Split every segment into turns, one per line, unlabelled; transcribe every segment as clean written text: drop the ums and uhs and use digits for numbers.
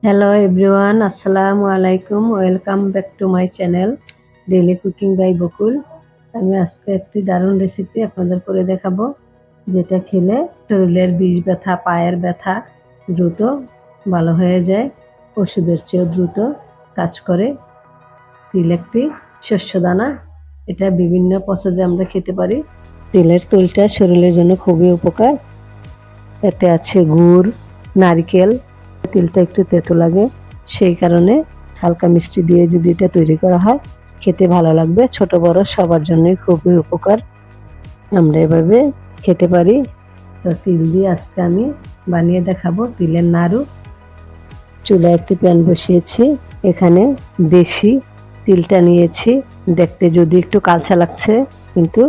Hello everyone, আসসালামু আলাইকুম। Welcome back to my channel daily cooking by Bakul. আমি আজকে একটি দারুণ রেসিপি আপনাদের করে দেখাবো, যেটা খেলে শরীরের বিষ ব্যথা, পায়ের ব্যথা দ্রুত ভালো হয়ে যায়, ওষুধের চেয়েও দ্রুত কাজ করে। তিল একটি শস্য দানা, এটা বিভিন্ন প্রসেসে আমরা খেতে পারি। তিলের তৈলটা শরীরের জন্য খুবই উপকার। এতে আছে গুড়, নারকেল। তিলটা একটু তেতো লাগে, সেই কারণে হালকা মিষ্টি দিয়ে যদি এটা তৈরি করা হয় খেতে ভালো লাগবে। ছোট বড় সবার জন্যই খুবই উপকার, আমরা এভাবে খেতে পারি। তো তিল দিয়ে আজকে আমি বানিয়ে দেখাবো তিলের নাড়ু। চুলায় একটি প্যান বসিয়েছি, এখানে দেশি তিলটা নিয়েছি। দেখতে যদি একটু কালচা লাগছে, কিন্তু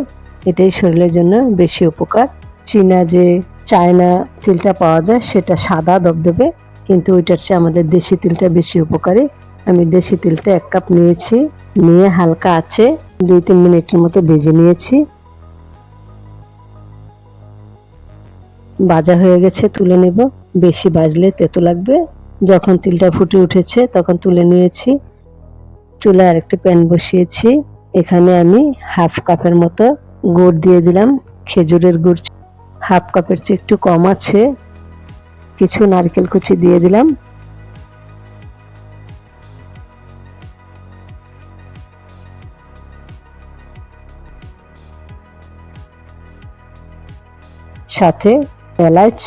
এটাই শরীরের জন্য বেশি উপকার। চায়না তিলটা পাওয়া যায়, সেটা সাদা দবদবে, কিন্তু ওইটার চেয়ে আমাদের দেশি তিলটা বেশি উপকারী। আমি দেশি তিলটা 1 কাপ নিয়েছি, নিয়ে হালকা আছে 2-3 মিনিটের মতো ভেজে নিয়েছি। ভাজা হয়ে গেছে, তুলে নেব। বেশি ভাজলে তেতো লাগবে। যখন তিলটা ফুটে উঠেছে তখন তুলে নিয়েছি। চুলায় আরেকটি প্যান বসিয়েছি, এখানে আমি 1/2 কাপের মতো গুড় দিয়ে দিলাম। খেজুরের গুড় 1/2 কাপের চেয়ে একটু কম আছে। কিছু নারকেল কুচি দিয়ে দিলাম। সাথে এলাচ,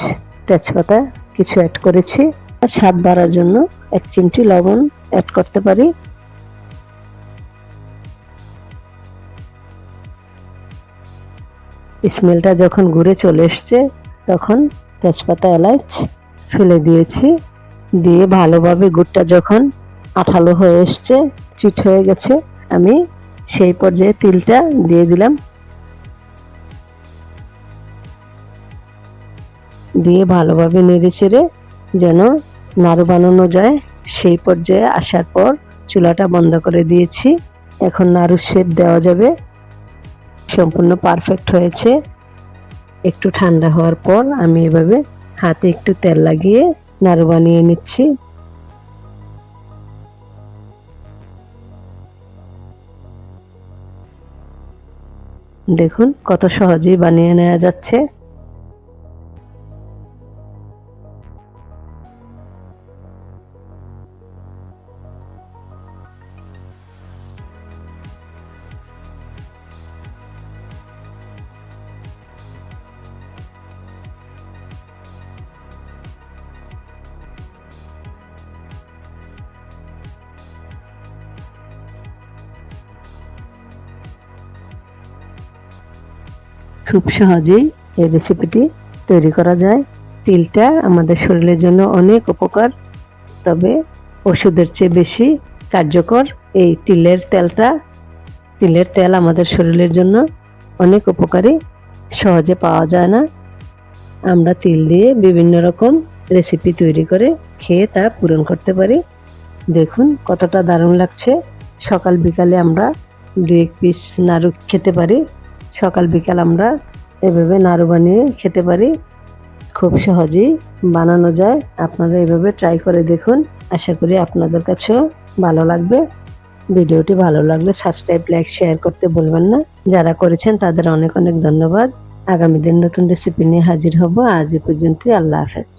তেজপাতা কিছু অ্যাড করেছি। আর স্বাদ বাড়ার জন্য 1 চিমটি লবণ অ্যাড করতে পারি। স্মেলটা যখন ঘুরে চলে এসছে তখন তেজপাতা, এলাচ ফেলে দিয়েছি। দিয়ে ভালোভাবে গুড়টা যখন আঠালো হয়ে এসছে, চিট হয়ে গেছে, আমি সেই পর্যায়ে তিলটা দিয়ে দিলাম। দিয়ে ভালোভাবে নেড়েচেড়ে যেন নাড়ু বানানো যায়, সেই পর্যায়ে আসার পর চুলাটা বন্ধ করে দিয়েছি। এখন নাড়ুর শেপ দেওয়া যাবে। সম্পূর্ণ পারফেক্ট হয়েছে। একটু ঠান্ডা হওয়ার পর আমি এভাবে হাতে একটু তেল লাগিয়ে নাড়ু বানিয়ে নিচ্ছি। দেখুন কত সহজেই বানিয়ে নেওয়া যাচ্ছে। খুব সহজেই এই রেসিপিটি তৈরি করা যায়। তিলটা আমাদের শরীরের জন্য অনেক উপকার, তবে ওষুধের চেয়ে বেশি কার্যকর এই তিলের তেল আমাদের শরীরের জন্য অনেক উপকারী, সহজে পাওয়া যায় না। আমরা তিল দিয়ে বিভিন্ন রকম রেসিপি তৈরি করে খেয়ে তা পূরণ করতে পারি। দেখুন কতটা দারুণ লাগছে। সকাল বিকালে আমরা 2-1 পিস নাড়ু খেতে পারি। সকাল বিকাল আমরা এভাবে নাড়ু বানিয়ে খেতে পারি। খুব সহজেই বানানো যায়। আপনারা এভাবে ট্রাই করে দেখুন, আশা করি আপনাদের কাছেও ভালো লাগবে। ভিডিওটি ভালো লাগলে সাবস্ক্রাইব, লাইক, শেয়ার করতে ভুলবেন না। যারা করেছেন তাদের অনেক অনেক ধন্যবাদ। আগামী দিন নতুন রেসিপি নিয়ে হাজির হব। আজ এ পর্যন্তই। আল্লাহ হাফেজ।